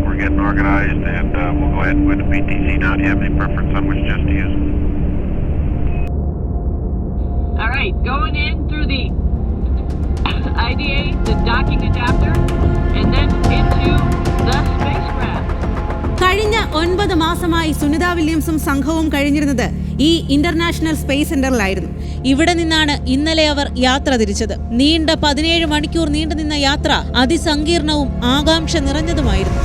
We're getting organized, and we'll go ahead with the PTC now. Do you have any preference on which jet to use? All right, going in through the IDA, the docking adapter, and then into the spacecraft. കഴിഞ്ഞ 9 മാസമായി സുനിത വില്യംസും സംഘവും കഴിഞ്ഞിരുന്നത് ഈ international space സെന്ററിലായിരുന്നു. ഇവിടെ നിന്നാണ് ഇന്നലെ അവർ യാത്ര തിരിച്ചത്. നീണ്ട 17 മണിക്കൂർ നീണ്ടുനിന്ന യാത്ര അതിസങ്കീർണവും ആകാംക്ഷ നിറഞ്ഞതുമായിരുന്നു.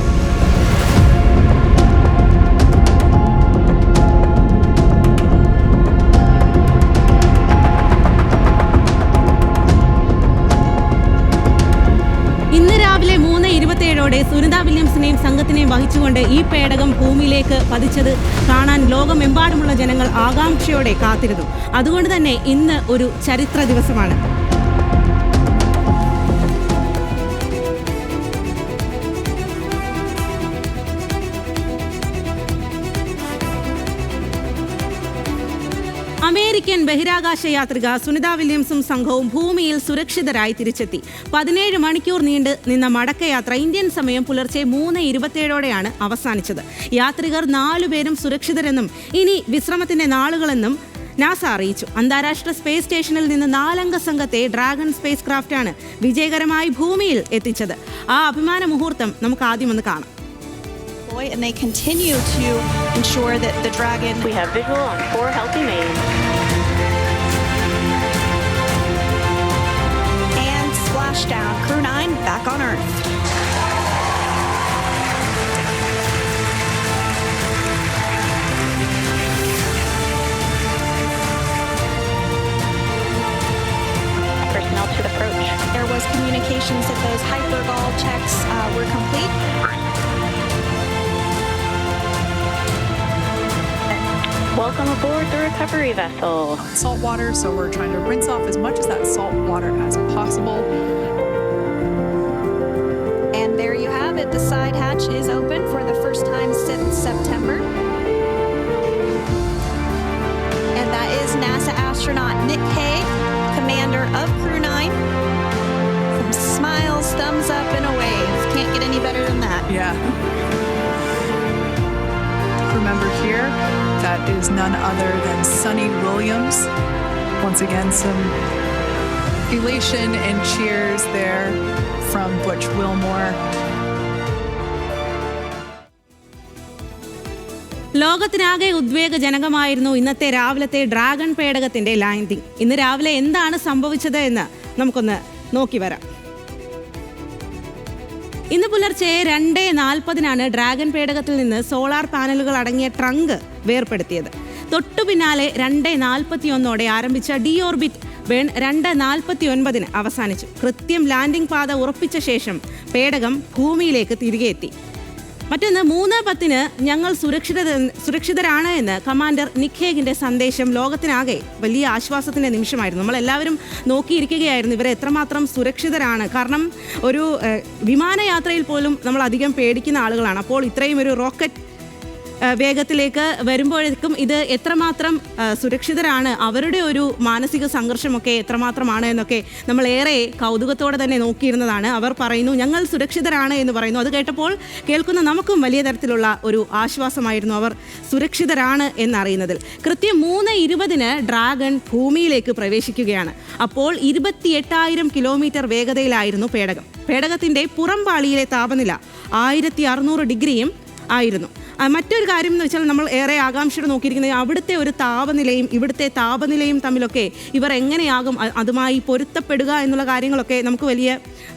ഇന്ന് രാവിലെ 3:27 സുനിത വില്യംസിനെയും സംഘത്തിനെയും വഹിച്ചുകൊണ്ട് ഈ പേടകം ഭൂമിയിലേക്ക് പതിച്ചത് കാണാൻ ലോകമെമ്പാടുമുള്ള ജനങ്ങൾ ആകാംക്ഷയോടെ കാത്തിരുന്നു. അതുകൊണ്ട് തന്നെ ഇന്ന് ഒരു ചരിത്ര ദിവസമാണ്. അമേരിക്കൻ ബഹിരാകാശ യാത്രിക സുനിത വില്യംസും സംഘവും ഭൂമിയിൽ സുരക്ഷിതരായി തിരിച്ചെത്തി. 17 മണിക്കൂർ നീണ്ട് നിന്ന മടക്കയാത്ര ഇന്ത്യൻ സമയം പുലർച്ചെ 3:27 അവസാനിച്ചത്. യാത്രികർ 4 പേരും സുരക്ഷിതരെന്നും ഇനി വിശ്രമത്തിന്റെ നാളുകളെന്നും നാസ അറിയിച്ചു. അന്താരാഷ്ട്ര സ്പേസ് സ്റ്റേഷനിൽ നിന്ന് 4 അംഗ സംഘത്തെ ഡ്രാഗൺ സ്പേസ് ക്രാഫ്റ്റാണ് വിജയകരമായി ഭൂമിയിൽ എത്തിച്ചത്. ആ അഭിമാന മുഹൂർത്തം നമുക്ക് ആദ്യം ഒന്ന് കാണാം. And they continue to ensure that the Dragon... We have visual on 4 healthy mains. And splashdown. Crew 9 back on Earth. Personnel should approach. There was communications that those hypergol checks were complete. Welcome aboard the recovery vessel. Salt water, so we're trying to rinse off as much of that salt water as possible. And there you have it. The side hatch is open for the first time since September. And that is NASA astronaut Nick Hague, commander of Crew 9. Some smiles, thumbs up, and a wave. Can't get any better than that. Yeah. Remember here, that is none other than Sunny Williams. Once again, some elation and cheers there from Butch Wilmore. ലോകത്തിനാകെ ഉദ്വേഗജനകമായിരുന്നു ഇന്നത്തെ രാവിലത്തെ dragon പേടകത്തിന്റെ landing. ഇന്ന് രാവിലെ എന്താണ് സംഭവിച്ചത് എന്ന് നമുക്കൊന്ന് നോക്കി വരാം. ഇന്ന് പുലർച്ചെ 2:40 ഡ്രാഗൺ പേടകത്തിൽ നിന്ന് സോളാർ പാനലുകൾ അടങ്ങിയ ട്രങ്ക് വേർപെടുത്തിയത്. തൊട്ടു പിന്നാലെ 2:41 ആരംഭിച്ച ഡീഓർബിറ്റ് ബേൺ 2:49 അവസാനിച്ചു. കൃത്യം ലാൻഡിംഗ് പാത ഉറപ്പിച്ച ശേഷം പേടകം ഭൂമിയിലേക്ക് തിരികെ എത്തി. മറ്റൊന്ന് 3:10 ഞങ്ങൾ സുരക്ഷിതരാണ് എന്ന് കമാൻഡർ നിക് ഹേഗിന്റെ സന്ദേശം ലോകത്തിനാകെ വലിയ ആശ്വാസത്തിന്റെ നിമിഷമായിരുന്നു. നമ്മളെല്ലാവരും നോക്കിയിരിക്കുകയായിരുന്നു ഇവരെ എത്രമാത്രം സുരക്ഷിതരാണ്. കാരണം ഒരു വിമാനയാത്രയിൽ പോലും നമ്മൾ അധികം പേടിക്കുന്ന ആളുകളാണ്. അപ്പോൾ ഇത്രയും ഒരു റോക്കറ്റ് വേഗത്തിലേക്ക് വരുമ്പോഴേക്കും ഇത് എത്രമാത്രം സുരക്ഷിതരാണ്, അവരുടെ ഒരു മാനസിക സംഘർഷമൊക്കെ എത്രമാത്രമാണ് എന്നൊക്കെ നമ്മൾ ഏറെ കൗതുകത്തോടെ തന്നെ നോക്കിയിരുന്നതാണ്. അവർ പറയുന്നു ഞങ്ങൾ സുരക്ഷിതരാണ് എന്ന് പറയുന്നു. അത് കേട്ടപ്പോൾ കേൾക്കുന്ന നമുക്കും വലിയ തരത്തിലുള്ള ഒരു ആശ്വാസമായിരുന്നു അവർ സുരക്ഷിതരാണ് എന്നറിയുന്നതിൽ. കൃത്യം 3:20 ഡ്രാഗൺ ഭൂമിയിലേക്ക് പ്രവേശിക്കുകയാണ്. അപ്പോൾ 28,000 കിലോമീറ്റർ വേഗതയിലായിരുന്നു പേടകം. പേടകത്തിൻ്റെ പുറംപാളിയിലെ താപനില 1600 ഡിഗ്രിയും ആയിരുന്നു. മറ്റൊരു കാര്യം എന്ന് വെച്ചാൽ നമ്മൾ ഏറെ ആകാംക്ഷയോടെ നോക്കിയിരിക്കുന്നത് അവിടുത്തെ ഒരു താപനിലയും ഇവിടുത്തെ താപനിലയും തമ്മിലൊക്കെ ഇവർ എങ്ങനെയാകും അതുമായി പൊരുത്തപ്പെടുക എന്നുള്ള കാര്യങ്ങളൊക്കെ നമുക്ക് വലിയ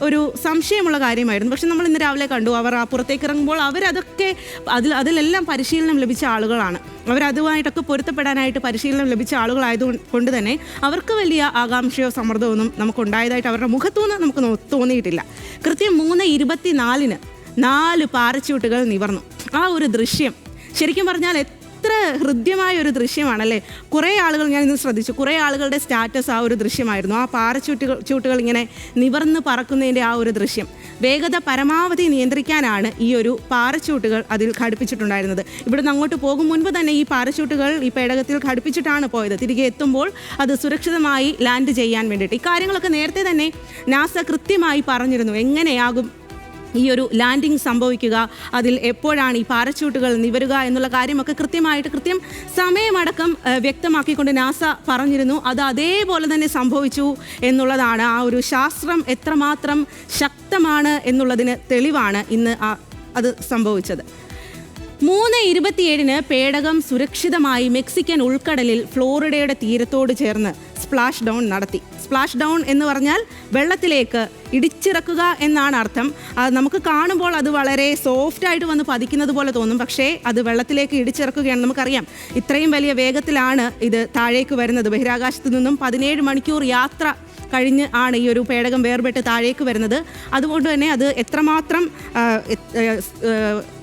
ഒരു സംശയമുള്ള കാര്യമായിരുന്നു. പക്ഷെ നമ്മൾ ഇന്ന് രാവിലെ കണ്ടു അവർ ആ പുറത്തേക്ക് ഇറങ്ങുമ്പോൾ അവരതൊക്കെ അതിലെല്ലാം പരിശീലനം ലഭിച്ച ആളുകളാണ്. അവരതുമായിട്ടൊക്കെ പൊരുത്തപ്പെടാനായിട്ട് പരിശീലനം ലഭിച്ച ആളുകളായതുകൊണ്ട് തന്നെ അവർക്ക് വലിയ ആകാംക്ഷയോ സമ്മർദ്ദമൊന്നും നമുക്കുണ്ടായതായിട്ട് അവരുടെ മുഖത്തുനിന്ന് നമുക്ക് തോന്നിയിട്ടില്ല. കൃത്യം 3:24 4 പാരച്യൂട്ടുകൾ നിവർന്നു. ആ ഒരു ദൃശ്യം ശരിക്കും പറഞ്ഞാൽ എത്ര ഹൃദ്യമായ ഒരു ദൃശ്യമാണല്ലേ. കുറേ ആളുകൾ ഞാൻ ഇന്ന് ശ്രദ്ധിച്ചു, കുറേ ആളുകളുടെ സ്റ്റാറ്റസ് ആ ഒരു ദൃശ്യമായിരുന്നു. ആ പാരച്യൂട്ടുകൾ ഇങ്ങനെ നിവർന്ന് പറക്കുന്നതിൻ്റെ ആ ഒരു ദൃശ്യം. വേഗത പരമാവധി നിയന്ത്രിക്കാനാണ് ഈ ഒരു പാരച്യൂട്ടുകൾ അതിൽ ഘടിപ്പിച്ചിട്ടുണ്ടായിരുന്നത്. ഇവിടുന്ന് അങ്ങോട്ട് പോകും മുൻപ് തന്നെ ഈ പാരച്യൂട്ടുകൾ ഈ പേടകത്തിൽ ഘടിപ്പിച്ചിട്ടാണ് പോയത്. തിരികെ എത്തുമ്പോൾ അത് സുരക്ഷിതമായി ലാൻഡ് ചെയ്യാൻ വേണ്ടിയിട്ട്. ഇക്കാര്യങ്ങളൊക്കെ നേരത്തെ തന്നെ നാസ കൃത്യമായി പറഞ്ഞിരുന്നു. എങ്ങനെയാകും ഈ ഒരു ലാൻഡിംഗ് സംഭവിക്കുക, അതിൽ എപ്പോഴാണ് ഈ പാരച്യൂട്ടുകൾ നിവരുക എന്നുള്ള കാര്യമൊക്കെ കൃത്യം സമയമടക്കം വ്യക്തമാക്കിക്കൊണ്ട് നാസ പറഞ്ഞിരുന്നു. അത് അതേപോലെ തന്നെ സംഭവിച്ചു എന്നുള്ളതാണ്. ആ ഒരു ശാസ്ത്രം എത്രമാത്രം ശക്തമാണ് എന്നുള്ളതിന് തെളിവാണ് ഇന്ന് അത് സംഭവിച്ചത്. 3:27 പേടകം സുരക്ഷിതമായി മെക്സിക്കൻ ഉൾക്കടലിൽ ഫ്ലോറിഡയുടെ തീരത്തോട് ചേർന്ന് സ്പ്ലാഷ് ഡൗൺ നടത്തി. സ്പ്ലാഷ് ഡൗൺ എന്ന് പറഞ്ഞാൽ വെള്ളത്തിലേക്ക് ഇടിച്ചിറക്കുക എന്നാണ് അർത്ഥം. നമുക്ക് കാണുമ്പോൾ അത് വളരെ സോഫ്റ്റായിട്ട് വന്ന് പതിക്കുന്നത് പോലെ തോന്നും, പക്ഷേ അത് വെള്ളത്തിലേക്ക് ഇടിച്ചിറക്കുകയാണ്. നമുക്കറിയാം ഇത്രയും വലിയ വേഗത്തിലാണ് ഇത് താഴേക്ക് വരുന്നത്. ബഹിരാകാശത്തു നിന്നും 17 മണിക്കൂർ യാത്ര കഴിഞ്ഞ് ആണ് ഈ ഒരു പേടകം വേർപെട്ട് താഴേക്ക് വരുന്നത്. അതുകൊണ്ട് തന്നെ അത്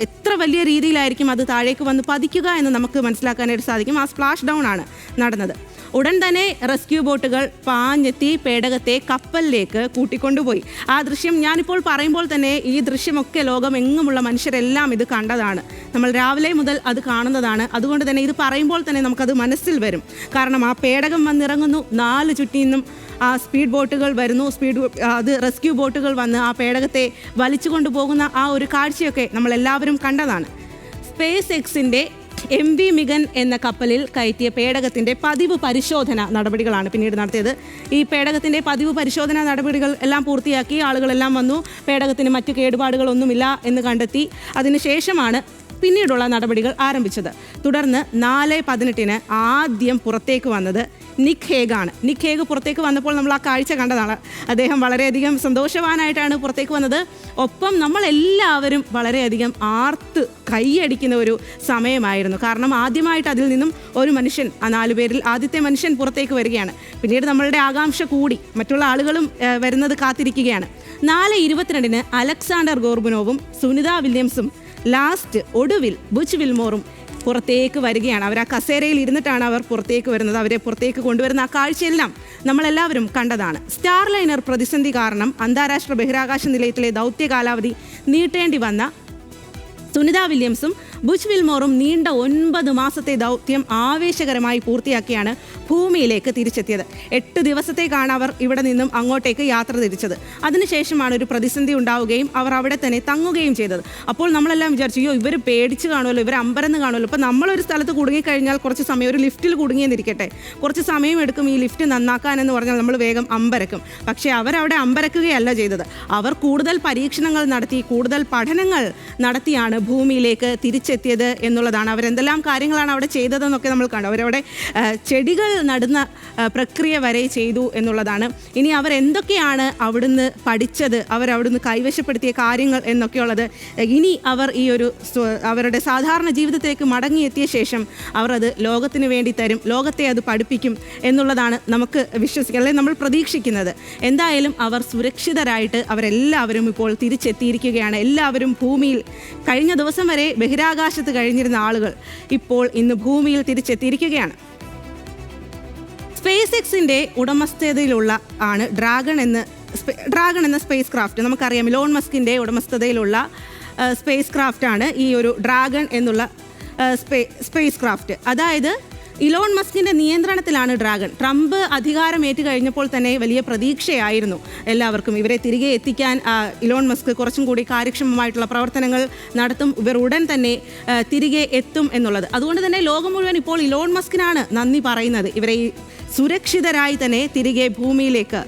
എത്ര വലിയ രീതിയിലായിരിക്കും അത് താഴേക്ക് വന്ന് പതിക്കുക എന്ന് നമുക്ക് മനസ്സിലാക്കാനായിട്ട് സാധിക്കും. ആ സ്പ്ലാഷ് ഡൗൺ ആണ് നടന്നത്. ഉടൻ തന്നെ റെസ്ക്യൂ ബോട്ടുകൾ പാഞ്ഞെത്തി പേടകത്തെ കപ്പലിലേക്ക് കൂട്ടിക്കൊണ്ടുപോയി. ആ ദൃശ്യം ഞാനിപ്പോൾ പറയുമ്പോൾ തന്നെ ഈ ദൃശ്യമൊക്കെ ലോകമെങ്ങുമുള്ള മനുഷ്യരെല്ലാം ഇത് കണ്ടതാണ്. നമ്മൾ രാവിലെ മുതൽ അത് കാണുന്നതാണ്. അതുകൊണ്ട് തന്നെ ഇത് പറയുമ്പോൾ തന്നെ നമുക്കത് മനസ്സിൽ വരും. കാരണം ആ പേടകം വന്നിറങ്ങുന്നു, 4 ചുറ്റിൽ നിന്നും ആ സ്പീഡ് ബോട്ടുകൾ വരുന്നു, റെസ്ക്യൂ ബോട്ടുകൾ വന്ന് ആ പേടകത്തെ വലിച്ചു കൊണ്ടുപോകുന്ന ആ ഒരു കാഴ്ചയൊക്കെ നമ്മളെല്ലാവരും കണ്ടതാണ്. സ്പേസ് എക്സിൻ്റെ MV മിഗൻ എന്ന കപ്പലിൽ കയറ്റിയ പേടകത്തിൻ്റെ പതിവ് പരിശോധന നടപടികളാണ് പിന്നീട് നടത്തിയത്. ഈ പേടകത്തിൻ്റെ പതിവ് പരിശോധന നടപടികൾ എല്ലാം പൂർത്തിയാക്കി ആളുകളെല്ലാം വന്നു. പേടകത്തിന് മറ്റു കേടുപാടുകളൊന്നുമില്ല എന്ന് കണ്ടെത്തി. അതിനുശേഷമാണ് പിന്നീടുള്ള നടപടികൾ ആരംഭിച്ചത്. തുടർന്ന് 4:18 ആദ്യം പുറത്തേക്ക് വന്നത് നിക് ഹേഗാണ്. നിക് ഹേഗ് പുറത്തേക്ക് വന്നപ്പോൾ നമ്മൾ ആ കാഴ്ച കണ്ടതാണ്. അദ്ദേഹം വളരെയധികം സന്തോഷവാനായിട്ടാണ് പുറത്തേക്ക് വന്നത്. ഒപ്പം നമ്മളെല്ലാവരും വളരെയധികം ആർത്ത് കൈയടിക്കുന്ന ഒരു സമയമായിരുന്നു. കാരണം ആദ്യമായിട്ട് അതിൽ നിന്നും ഒരു മനുഷ്യൻ, ആ 4 പേരിൽ ആദ്യത്തെ മനുഷ്യൻ പുറത്തേക്ക് വരികയാണ്. പിന്നീട് നമ്മളുടെ ആകാംക്ഷ കൂടി, മറ്റുള്ള ആളുകളും വരുന്നത് കാത്തിരിക്കുകയാണ്. 4:22 അലക്സാണ്ടർ ഗോർബുനോവും സുനിത വില്യംസും ഒടുവിൽ ബുച്ച് വിൽമോറും പുറത്തേക്ക് വരികയാണ്. അവർ ആ കസേരയിൽ ഇരുന്നിട്ടാണ് അവർ പുറത്തേക്ക് വരുന്നത്. അവരെ പുറത്തേക്ക് കൊണ്ടുവരുന്ന ആ കാഴ്ചയെല്ലാം നമ്മളെല്ലാവരും കണ്ടതാണ്. സ്റ്റാർ ലൈനർ പ്രതിസന്ധി കാരണം അന്താരാഷ്ട്ര ബഹിരാകാശ നിലയത്തിലെ ദൗത്യ കാലാവധി നീട്ടേണ്ടി വന്ന സുനിത വില്യംസും ബുച്ച് വിൽമോറും നീണ്ട 9 മാസത്തെ ദൗത്യം ആവേശകരമായി പൂർത്തിയാക്കിയാണ് ഭൂമിയിലേക്ക് തിരിച്ചെത്തിയത്. 8 ദിവസത്തേക്കാണ് അവർ ഇവിടെ നിന്നും അങ്ങോട്ടേക്ക് യാത്ര തിരിച്ചത്. അതിനുശേഷമാണ് ഒരു പ്രതിസന്ധി ഉണ്ടാവുകയും അവർ അവിടെ തന്നെ തങ്ങുകയും ചെയ്തത്. അപ്പോൾ നമ്മളെല്ലാം വിചാരിച്ചു, ഇവർ പേടിച്ച് കാണുമല്ലോ, ഇവർ അമ്പരന്ന് കാണുമല്ലോ. ഇപ്പോൾ നമ്മളൊരു സ്ഥലത്ത് കുടുങ്ങിക്കഴിഞ്ഞാൽ കുറച്ച് സമയം, ഒരു ലിഫ്റ്റിൽ കുടുങ്ങിയെന്നിരിക്കട്ടെ, കുറച്ച് സമയം എടുക്കും ഈ ലിഫ്റ്റ് നന്നാക്കാൻ എന്ന് പറഞ്ഞാൽ നമ്മൾ വേഗം അമ്പരക്കും. പക്ഷേ അവരവിടെ അമ്പരക്കുകയല്ല ചെയ്തത്. അവർ കൂടുതൽ പരീക്ഷണങ്ങൾ നടത്തി, കൂടുതൽ പഠനങ്ങൾ നടത്തിയാണ് ഭൂമിയിലേക്ക് തിരിച്ചെത്തിയത് എന്നുള്ളതാണ്. അവരെന്തെല്ലാം കാര്യങ്ങളാണ് അവിടെ ചെയ്തതെന്നൊക്കെ നമ്മൾ കണ്ടു. അവരവിടെ ചെടികൾ നടുന്ന പ്രക്രിയ വരെ ചെയ്തു എന്നുള്ളതാണ്. ഇനി അവരെന്തൊക്കെയാണ് അവിടുന്ന് പഠിച്ചത്, അവരവിടുന്ന് കൈവശപ്പെടുത്തിയ കാര്യങ്ങൾ എന്നൊക്കെയുള്ളത് ഇനി അവർ ഈ ഒരു അവരുടെ സാധാരണ ജീവിതത്തിലേക്ക് മടങ്ങിയെത്തിയ ശേഷം അവർ അത് ലോകത്തിന് വേണ്ടി തരും, ലോകത്തെ അത് പഠിപ്പിക്കും എന്നുള്ളതാണ് നമുക്ക് വിശ്വസിക്കുക, അല്ലെങ്കിൽ നമ്മൾ പ്രതീക്ഷിക്കുന്നത്. എന്തായാലും അവർ സുരക്ഷിതരായിട്ട് അവരെല്ലാവരും ഇപ്പോൾ തിരിച്ചെത്തിയിരിക്കുകയാണ്. എല്ലാവരും ഭൂമിയിൽ, കഴിഞ്ഞ ദിവസം വരെ ബഹിരാകാശത്ത് കഴിഞ്ഞിരുന്ന ആളുകൾ ഇപ്പോൾ ഇന്ന് ഭൂമിയിൽ തിരിച്ചെത്തിയിരിക്കുകയാണ്. സ്പേസ് എക്സിൻ്റെ ഉടമസ്ഥതയിലുള്ള ആണ് ഡ്രാഗൺ എന്ന സ്പേസ് ക്രാഫ്റ്റ്. നമുക്കറിയാം ഇലോൺ മസ്കിൻ്റെ ഉടമസ്ഥതയിലുള്ള സ്പേസ് ക്രാഫ്റ്റാണ് ഈ ഒരു ഡ്രാഗൺ എന്നുള്ള സ്പേസ് ക്രാഫ്റ്റ്. അതായത് ഇലോൺ മസ്കിൻ്റെ നിയന്ത്രണത്തിലാണ് ഡ്രാഗൺ. ട്രംപ് അധികാരമേറ്റ് കഴിഞ്ഞപ്പോൾ തന്നെ വലിയ പ്രതീക്ഷയായിരുന്നു എല്ലാവർക്കും. ഇവരെ തിരികെ എത്തിക്കാൻ ഇലോൺ മസ്ക് കുറച്ചും കൂടി കാര്യക്ഷമമായിട്ടുള്ള പ്രവർത്തനങ്ങൾ നടത്തും, ഇവർ ഉടൻ തന്നെ തിരികെ എത്തും എന്നുള്ളത്. അതുകൊണ്ട് തന്നെ ലോകം മുഴുവൻ ഇപ്പോൾ ഇലോൺ മസ്കിനാണ് നന്ദി പറയുന്നത്, ഇവരെ ഈ സുരക്ഷിതരായി തന്നെ തിരികെ ഭൂമിയിലേക്ക്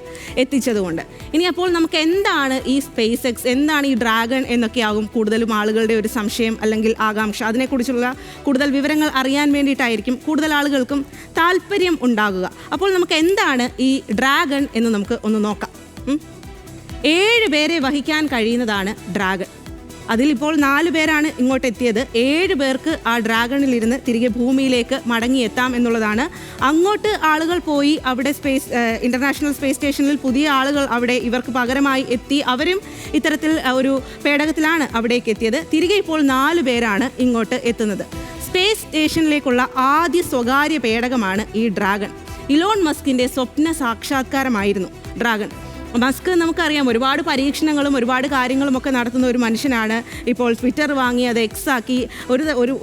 എത്തിച്ചതുകൊണ്ട്. ഇനി അപ്പോൾ നമുക്ക് എന്താണ് ഈ സ്പേസ് എക്സ്, എന്താണ് ഈ ഡ്രാഗൺ എന്നൊക്കെയാകും കൂടുതലും ആളുകളുടെ ഒരു സംശയം അല്ലെങ്കിൽ ആകാംക്ഷ. അതിനെക്കുറിച്ചുള്ള കൂടുതൽ വിവരങ്ങൾ അറിയാൻ വേണ്ടിയിട്ടായിരിക്കും കൂടുതൽ ആളുകൾക്കും താല്പര്യം ഉണ്ടാകുക. അപ്പോൾ നമുക്ക് എന്താണ് ഈ ഡ്രാഗൺ എന്ന് നമുക്ക് ഒന്ന് നോക്കാം. 7 പേരെ വഹിക്കാൻ കഴിയുന്നതാണ് ഡ്രാഗൺ. അതിലിപ്പോൾ 4 പേരാണ് ഇങ്ങോട്ട് എത്തിയത്. 7 പേർക്ക് ആ ഡ്രാഗണിലിരുന്ന് തിരികെ ഭൂമിയിലേക്ക് മടങ്ങിയെത്താം എന്നുള്ളതാണ്. അങ്ങോട്ട് ആളുകൾ പോയി, അവിടെ ഇൻ്റർനാഷണൽ സ്പേസ് സ്റ്റേഷനിൽ പുതിയ ആളുകൾ അവിടെ ഇവർക്ക് പകരമായി എത്തി. അവരും ഇത്തരത്തിൽ ഒരു പേടകത്തിലാണ് അവിടേക്ക് എത്തിയത്. തിരികെ ഇപ്പോൾ 4 പേരാണ് ഇങ്ങോട്ട് എത്തുന്നത്. സ്പേസ് സ്റ്റേഷനിലേക്കുള്ള ആദ്യ സ്വകാര്യ പേടകമാണ് ഈ ഡ്രാഗൺ. ഇലോൺ മസ്കിൻ്റെ സ്വപ്ന സാക്ഷാത്കാരമായിരുന്നു ഡ്രാഗൺ. മസ്ക് നമുക്കറിയാം ഒരുപാട് പരീക്ഷണങ്ങളും ഒരുപാട് കാര്യങ്ങളും ഒക്കെ നടത്തുന്ന ഒരു മനുഷ്യനാണ്. ഇപ്പോൾ ട്വിറ്റർ വാങ്ങി അത് എക്സ് ആക്കി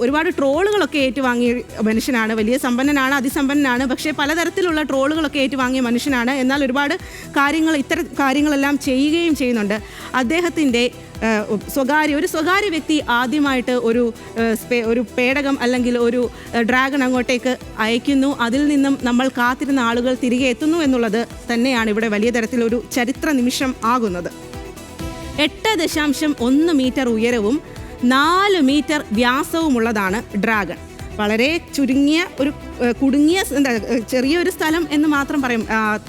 ഒരുപാട് ട്രോളുകളൊക്കെ ഏറ്റുവാങ്ങിയ മനുഷ്യനാണ്. വലിയ സമ്പന്നനാണ്, അതിസമ്പന്നനാണ്, പക്ഷേ പലതരത്തിലുള്ള ട്രോളുകളൊക്കെ ഏറ്റുവാങ്ങിയ മനുഷ്യനാണ്. എന്നാൽ ഒരുപാട് ഇത്തരം കാര്യങ്ങളെല്ലാം ചെയ്യുകയും ചെയ്യുന്നുണ്ട്. അദ്ദേഹത്തിൻ്റെ സ്വകാര്യ വ്യക്തി ആദ്യമായിട്ട് ഒരു പേടകം അല്ലെങ്കിൽ ഒരു ഡ്രാഗൺ അങ്ങോട്ടേക്ക് അയക്കുന്നു. അതിൽ നിന്നും നമ്മൾ കാത്തിരുന്ന ആളുകൾ തിരികെ എത്തുന്നു എന്നുള്ളത് തന്നെയാണ് ഇവിടെ വലിയ തരത്തിലൊരു ചരിത്ര നിമിഷം ആകുന്നത്. 8.1 മീറ്റർ ഉയരവും 4 മീറ്റർ വ്യാസവുമുള്ളതാണ് ഡ്രാഗൺ. വളരെ കുടുങ്ങിയ ചെറിയൊരു സ്ഥലം എന്ന് മാത്രം പറയും.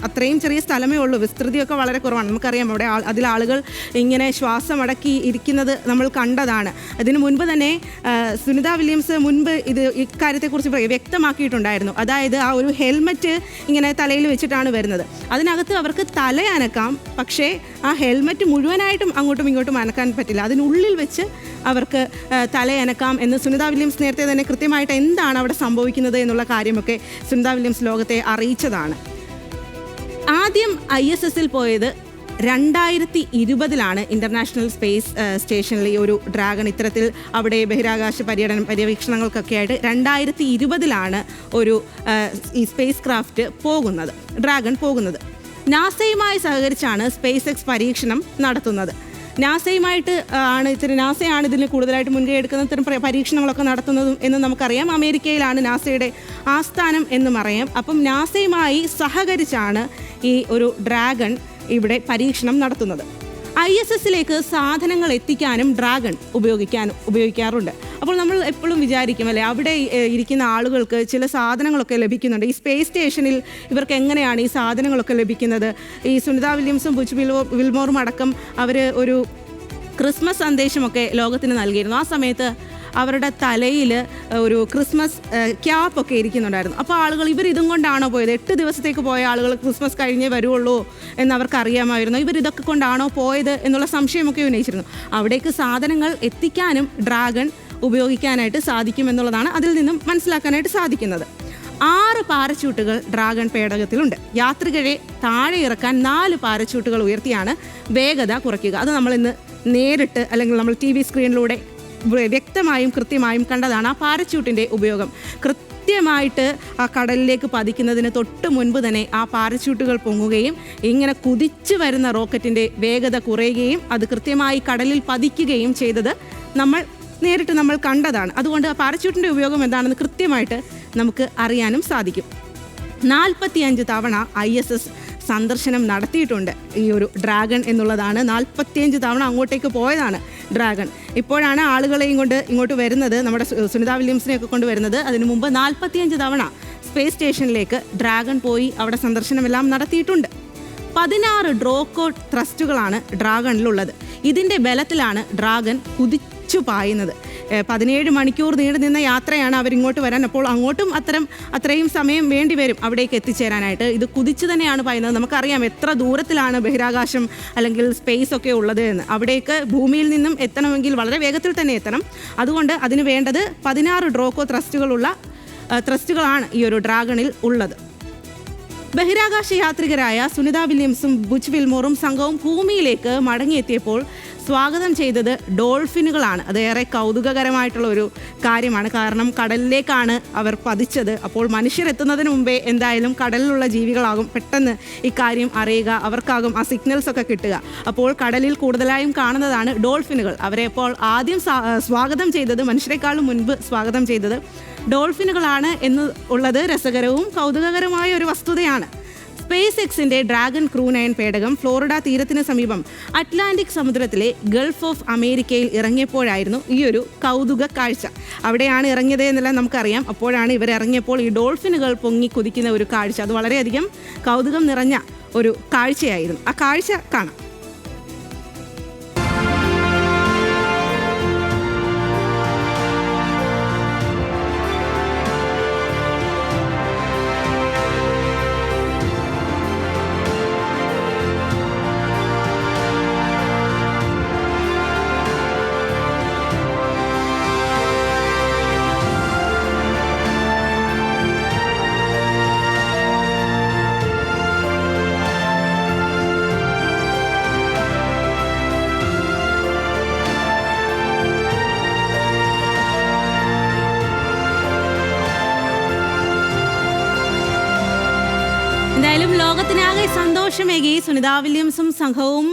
അത്രയും ചെറിയ സ്ഥലമേ ഉള്ളൂ, വിസ്തൃതിയൊക്കെ വളരെ കുറവാണ്. നമുക്കറിയാം അവിടെ അതിൽ ആളുകൾ ഇങ്ങനെ ശ്വാസമടക്കി ഇരിക്കുന്നത് നമ്മൾ കണ്ടതാണ്. അതിനു മുൻപ് തന്നെ സുനിത വില്യംസ് മുൻപ് ഇക്കാര്യത്തെക്കുറിച്ച് വ്യക്തമാക്കിയിട്ടുണ്ടായിരുന്നു. അതായത് ആ ഒരു ഹെൽമറ്റ് ഇങ്ങനെ തലയിൽ വെച്ചിട്ടാണ് വരുന്നത്. അതിനകത്ത് അവർക്ക് തലയനക്കാം, പക്ഷേ ആ ഹെൽമറ്റ് മുഴുവനായിട്ടും അങ്ങോട്ടും ഇങ്ങോട്ടും അനക്കാൻ പറ്റില്ല. അതിനുള്ളിൽ വെച്ച് അവർക്ക് തലയനക്കാം എന്ന് സുനിത വില്യംസ് നേരത്തെ തന്നെ കൃത്യമായിട്ട് എന്താണ് അവിടെ സംഭവിക്കുന്നത് എന്നുള്ള കാര്യമൊക്കെ സുനിത വില്യംസ് ലോകത്തെ അറിയിച്ചതാണ്. ആദ്യം ISSൽ പോയത് 2020 ഇൻ്റർനാഷണൽ സ്പേസ് സ്റ്റേഷനിൽ ഈ ഒരു ഡ്രാഗൺ ഇത്തരത്തിൽ അവിടെ ബഹിരാകാശ പര്യവേക്ഷണങ്ങൾക്കൊക്കെ ആയിട്ട് 2020 ഒരു ഈ സ്പേസ് ക്രാഫ്റ്റ് ഡ്രാഗൺ പോകുന്നത്. നാസയുമായി സഹകരിച്ചാണ് സ്പേസ് എക്സ് പരീക്ഷണം നടത്തുന്നത്. നാസയാണ് ഇതിന് കൂടുതലായിട്ട് മുൻകൈ എടുക്കുന്ന ഇത്തരം പരീക്ഷണങ്ങളൊക്കെ നടത്തുന്നതും എന്ന് നമുക്കറിയാം. അമേരിക്കയിലാണ് നാസയുടെ ആസ്ഥാനം എന്നും അറിയാം. അപ്പം നാസയുമായി സഹകരിച്ചാണ് ഈ ഒരു ഡ്രാഗൺ ഇവിടെ പരീക്ഷണം നടത്തുന്നത്. ISSലേക്ക് സാധനങ്ങൾ എത്തിക്കാനും ഡ്രാഗൺ ഉപയോഗിക്കാറുണ്ട്. അപ്പോൾ നമ്മൾ എപ്പോഴും വിചാരിക്കും അല്ലേ, അവിടെ ഇരിക്കുന്ന ആളുകൾക്ക് ചില സാധനങ്ങളൊക്കെ ലഭിക്കുന്നുണ്ട്. ഈ സ്പേസ് സ്റ്റേഷനിൽ ഇവർക്ക് എങ്ങനെയാണ് ഈ സാധനങ്ങളൊക്കെ ലഭിക്കുന്നത്? ഈ സുനിത വില്യംസും ബുച്ച് വിൽമോറും അടക്കം അവർ ഒരു ക്രിസ്മസ് സന്ദേശമൊക്കെ ലോകത്തിന് നൽകിയിരുന്നു. ആ സമയത്ത് അവരുടെ തലയിൽ ഒരു ക്രിസ്മസ് ക്യാപ്പൊക്കെ ഇരിക്കുന്നുണ്ടായിരുന്നു. അപ്പോൾ ആളുകൾ ഇതും കൊണ്ടാണോ പോയത്? 8 ദിവസത്തേക്ക് പോയ ആളുകൾ ക്രിസ്മസ് കഴിഞ്ഞേ വരുള്ളൂ എന്നവർക്ക് അറിയാമായിരുന്നു. ഇതൊക്കെ കൊണ്ടാണോ പോയത് എന്നുള്ള സംശയമൊക്കെ ഉന്നയിച്ചിരുന്നു. അവിടേക്ക് സാധനങ്ങൾ എത്തിക്കാനും ഡ്രാഗൺ ഉപയോഗിക്കാനായിട്ട് സാധിക്കുമെന്നുള്ളതാണ് അതിൽ നിന്നും മനസ്സിലാക്കാനായിട്ട് സാധിക്കുന്നത്. 6 പാരച്യൂട്ടുകൾ ഡ്രാഗൺ പേടകത്തിലുണ്ട്. യാത്രികരെ താഴെ ഇറക്കാൻ 4 പാരച്യൂട്ടുകൾ ഉയർത്തിയാണ് വേഗത കുറയ്ക്കുക. അത് നമ്മളിന്ന് നേരിട്ട് അല്ലെങ്കിൽ നമ്മൾ TV സ്ക്രീനിലൂടെ വ്യക്തമായും കൃത്യമായും കണ്ടതാണ്. ആ പാരച്യൂട്ടിൻ്റെ ഉപയോഗം കൃത്യമായിട്ട് ആ കടലിലേക്ക് പതിക്കുന്നതിന് തൊട്ട് മുൻപ് തന്നെ ആ പാരച്യൂട്ടുകൾ പൊങ്ങുകയും ഇങ്ങനെ കുതിച്ചു വരുന്ന റോക്കറ്റിൻ്റെ വേഗത കുറയുകയും അത് കൃത്യമായി കടലിൽ പതിക്കുകയും ചെയ്തത് നേരിട്ട് നമ്മൾ കണ്ടതാണ്. അതുകൊണ്ട് ആ പാരച്യൂട്ടിൻ്റെ ഉപയോഗം എന്താണെന്ന് കൃത്യമായിട്ട് നമുക്ക് അറിയാനും സാധിക്കും. 45 തവണ ISS സന്ദർശനം നടത്തിയിട്ടുണ്ട് ഈ ഒരു ഡ്രാഗൺ എന്നുള്ളതാണ്. 45 തവണ അങ്ങോട്ടേക്ക് പോയതാണ് ഡ്രാഗൺ. ഇപ്പോഴാണ് ആളുകളെയും കൊണ്ട് ഇങ്ങോട്ട് വരുന്നത്, നമ്മുടെ സുനിത വില്യംസിനെയൊക്കെ കൊണ്ട് വരുന്നത്. അതിനു മുമ്പ് 45 തവണ സ്പേസ് സ്റ്റേഷനിലേക്ക് ഡ്രാഗൺ പോയി അവിടെ സന്ദർശനമെല്ലാം നടത്തിയിട്ടുണ്ട്. 16 ഡ്രോക്കോ ത്രസ്റ്റുകളാണ് ഡ്രാഗണിലുള്ളത്. ഇതിൻ്റെ ബലത്തിലാണ് ഡ്രാഗൺ കുതിച്ചു പായുന്നത്. 17 മണിക്കൂർ നീണ്ടു നിന്ന യാത്രയാണ് അവരിങ്ങോട്ട് വരാൻ. അപ്പോൾ അങ്ങോട്ടും അത്രയും സമയം വേണ്ടി വരും അവിടേക്ക് എത്തിച്ചേരാനായിട്ട്. ഇത് കുതിച്ചു തന്നെയാണ് പായുന്നത്. നമുക്കറിയാം എത്ര ദൂരത്തിലാണ് ബഹിരാകാശം അല്ലെങ്കിൽ സ്പേസ് ഒക്കെ ഉള്ളത് എന്ന്. അവിടേക്ക് ഭൂമിയിൽ നിന്നും എത്തണമെങ്കിൽ വളരെ വേഗത്തിൽ തന്നെ എത്തണം. അതുകൊണ്ട് അതിന് വേണ്ടത് 16 ഡ്രോക്കോ ത്രസ്റ്റുകളാണ് ഈ ഒരു ഡ്രാഗണിൽ ഉള്ളത്. ബഹിരാകാശ യാത്രികരായ സുനിത വില്യംസും ബുച്ച് വിൽമോറും സംഘവും ഭൂമിയിലേക്ക് മടങ്ങിയെത്തിയപ്പോൾ സ്വാഗതം ചെയ്തത് ഡോൾഫിനുകളാണ്. അതേറെ കൗതുകകരമായിട്ടുള്ള ഒരു കാര്യമാണ്. കാരണം കടലിലേക്കാണ് അവർ പതിച്ചത്. അപ്പോൾ മനുഷ്യരെത്തുന്നതിന് മുമ്പേ എന്തായാലും കടലിലുള്ള ജീവികളാകും പെട്ടെന്ന് ഇക്കാര്യം അറിയുക. അവർക്കാകും ആ സിഗ്നൽസ് ഒക്കെ കിട്ടുക. അപ്പോൾ കടലിൽ കൂടുതലായും കാണുന്നതാണ് ഡോൾഫിനുകൾ. അവരെ അപ്പോൾ ആദ്യം സ്വാഗതം ചെയ്തത്, മനുഷ്യരെക്കാളും മുൻപ് സ്വാഗതം ചെയ്തത് ഡോൾഫിനുകളാണ് എന്ന് ഉള്ളത് രസകരവും കൗതുകകരമായ ഒരു വസ്തുതയാണ്. സ്പേസ് എക്സിൻ്റെ ഡ്രാഗൺ ക്രൂ 9 പേടകം ഫ്ലോറിഡ തീരത്തിന് സമീപം അറ്റ്ലാന്റിക് സമുദ്രത്തിലെ ഗൾഫ് ഓഫ് അമേരിക്കയിൽ ഇറങ്ങിയപ്പോഴായിരുന്നു ഈ ഒരു കൗതുക കാഴ്ച. അവിടെയാണ് ഇറങ്ങിയത് എന്നെല്ലാം നമുക്കറിയാം. അപ്പോഴാണ് ഇവർ ഇറങ്ങിയപ്പോൾ ഈ ഡോൾഫിനുകൾ പൊങ്ങി കുതിക്കുന്ന ഒരു കാഴ്ച. അത് വളരെയധികം കൗതുകം നിറഞ്ഞ ഒരു കാഴ്ചയായിരുന്നു. ആ കാഴ്ച കാണാം. എന്തായാലും ലോകത്തിനാകെ സന്തോഷമേകി സുനിത വില്യംസും സംഘവും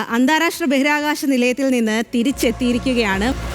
അന്താരാഷ്ട്ര ബഹിരാകാശ നിലയത്തിൽ നിന്ന് തിരിച്ചെത്തിയിരിക്കുകയാണ്.